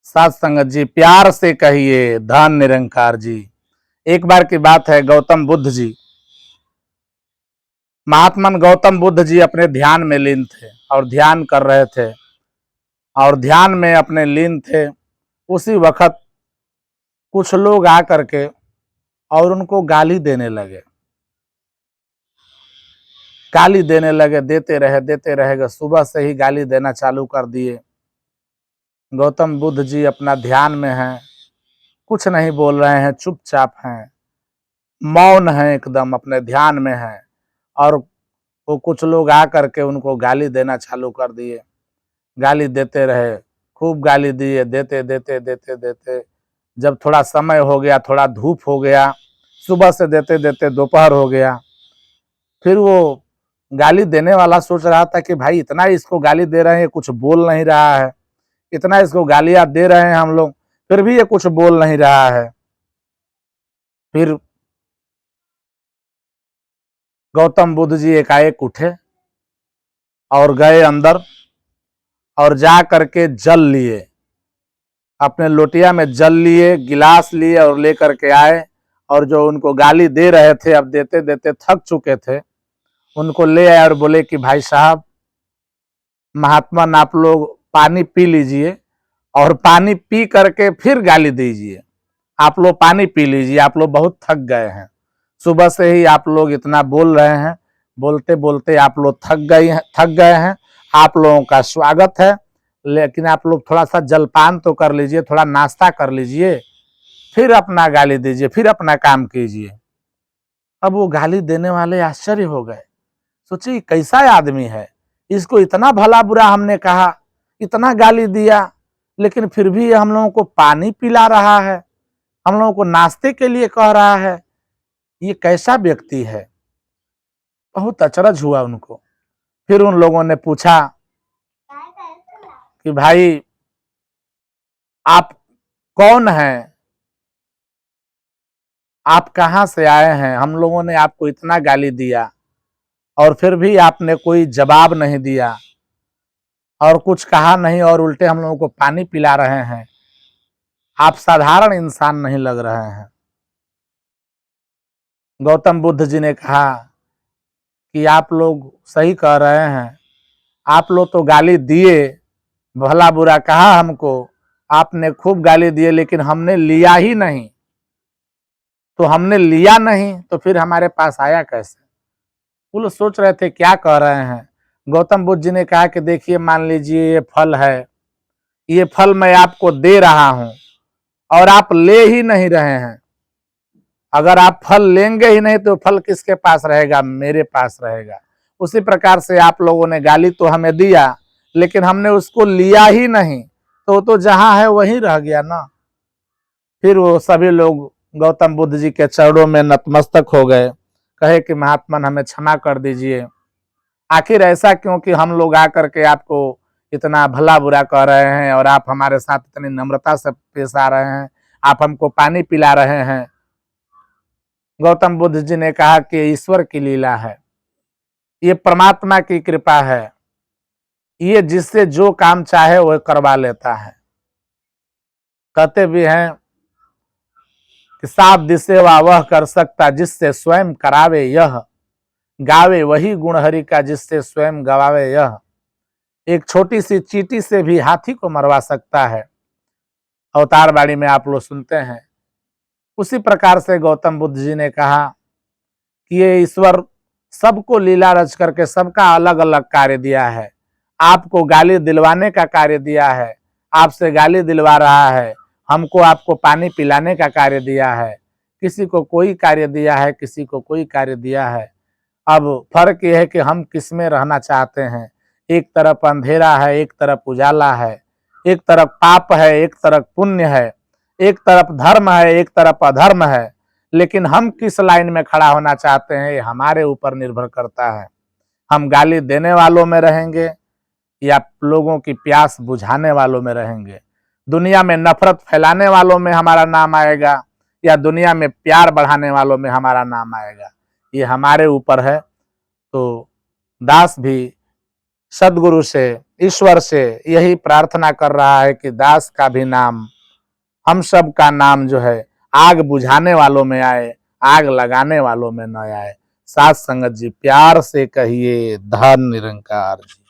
साथ संगत जी, प्यार से कहिए धन निरंकार जी। एक बार की बात है, गौतम बुद्ध जी, महात्मन गौतम बुद्ध जी अपने ध्यान में लीन थे और ध्यान कर रहे थे और ध्यान में अपने लीन थे। उसी वक्त कुछ लोग आ करके और उनको गाली देने लगे, देते रहे, सुबह से ही गाली देना चालू कर दिए। गौतम बुद्ध जी अपना ध्यान में हैं, कुछ नहीं बोल रहे हैं, चुपचाप हैं, मौन हैं, एकदम अपने ध्यान में हैं। और वो कुछ लोग आ करके उनको गाली देना चालू कर दिए। गाली देते रहे, खूब गाली दिए, देते देते देते देते जब थोड़ा समय हो गया, थोड़ा धूप हो गया, सुबह से देते देते दोपहर हो गया, फिर वो गाली देने वाला सोच रहा था कि भाई इतना इसको गाली दे रहे हैं, कुछ बोल नहीं रहा है, इतना इसको गालियां दे रहे हैं हम लोग, फिर भी ये कुछ बोल नहीं रहा है। फिर गौतम बुद्ध जी एकाएक उठे और गए अंदर और जा करके जल लिए, अपने लोटिया में जल लिए, गिलास लिए और लेकर के आए। और जो उनको गाली दे रहे थे, अब देते देते थक चुके थे, उनको ले आए और बोले कि भाई साहब, महात्मन आप लोग पानी पी लीजिए और पानी पी करके फिर गाली दीजिए। आप लोग पानी पी लीजिए, आप लोग बहुत थक गए हैं, सुबह से ही आप लोग इतना बोल रहे हैं, बोलते बोलते आप लोग थक गए हैं। आप लोगों का स्वागत है, लेकिन आप लोग थोड़ा सा जलपान तो कर लीजिए, थोड़ा नाश्ता कर लीजिए, फिर अपना गाली दीजिए, फिर अपना काम कीजिए। अब वो गाली देने वाले आश्चर्य हो गए, सोचिए कैसा आदमी है, इसको इतना भला बुरा हमने कहा, इतना गाली दिया, लेकिन फिर भी हम लोगों को पानी पिला रहा है, हम लोगों को नाश्ते के लिए कह रहा है, ये कैसा व्यक्ति है। बहुत अचरज हुआ उनको। फिर उन लोगों ने पूछा कि भाई आप कौन हैं, आप कहां से आए हैं, हम लोगों ने आपको इतना गाली दिया और फिर भी आपने कोई जवाब नहीं दिया और कुछ कहा नहीं, और उल्टे हम लोगों को पानी पिला रहे हैं, आप साधारण इंसान नहीं लग रहे हैं। गौतम बुद्ध जी ने कहा कि आप लोग सही कह रहे हैं, आप लोग तो गाली दिए, भला बुरा कहा हमको, आपने खूब गाली दिए, लेकिन हमने लिया ही नहीं, तो हमने लिया नहीं तो फिर हमारे पास आया कैसे। वो लोग सोच रहे थे क्या कह रहे हैं। गौतम बुद्ध जी ने कहा कि देखिए, मान लीजिए ये फल है, ये फल मैं आपको दे रहा हूं और आप ले ही नहीं रहे हैं। अगर आप फल लेंगे ही नहीं तो फल किसके पास रहेगा, मेरे पास रहेगा। उसी प्रकार से आप लोगों ने गाली तो हमें दिया, लेकिन हमने उसको लिया ही नहीं, तो जहां है वहीं रह गया ना। फिर वो सभी लोग गौतम बुद्ध जी के चरणों में नतमस्तक हो गए, कहे कि महात्मन हमें क्षमा कर दीजिए, आखिर ऐसा क्यों कि हम लोग आकर के आपको इतना भला बुरा कह रहे हैं और आप हमारे साथ इतनी नम्रता से पेश आ रहे हैं, आप हमको पानी पिला रहे हैं। गौतम बुद्ध जी ने कहा कि ईश्वर की लीला है, ये परमात्मा की कृपा है, ये जिससे जो काम चाहे वह करवा लेता है। कहते भी हैं कि साफ दिसे वह कर सकता जिससे स्वयं करावे यह, गावे वही गुण हरि का जिससे स्वयं गवावे यह। एक छोटी सी चींटी से भी हाथी को मरवा सकता है, अवतार बाणी में आप लोग सुनते हैं। उसी प्रकार से गौतम बुद्ध जी ने कहा कि ये ईश्वर सबको लीला रच करके सबका अलग अलग कार्य दिया है। आपको गाली दिलवाने का कार्य दिया है, आपसे गाली दिलवा रहा है, हमको आपको पानी पिलाने का कार्य दिया है। किसी को कोई कार्य दिया है, किसी को कोई कार्य दिया है। अब फर्क यह है कि हम किस में रहना चाहते हैं। एक तरफ अंधेरा है, एक तरफ उजाला है, एक तरफ पाप है, एक तरफ पुण्य है, एक तरफ धर्म है, एक तरफ अधर्म है। लेकिन हम किस लाइन में खड़ा होना चाहते हैं, ये हमारे ऊपर निर्भर करता है। हम गाली देने वालों में रहेंगे या लोगों की प्यास बुझाने वालों में रहेंगे। दुनिया में नफरत फैलाने वालों में हमारा नाम आएगा या दुनिया में प्यार बढ़ाने वालों में हमारा नाम आएगा, ये हमारे ऊपर है। तो दास भी सदगुरु से ईश्वर से यही प्रार्थना कर रहा है कि दास का भी नाम, हम सब का नाम जो है आग बुझाने वालों में आए, आग लगाने वालों में न आए। साथ संगत जी प्यार से कहिए धन निरंकार जी।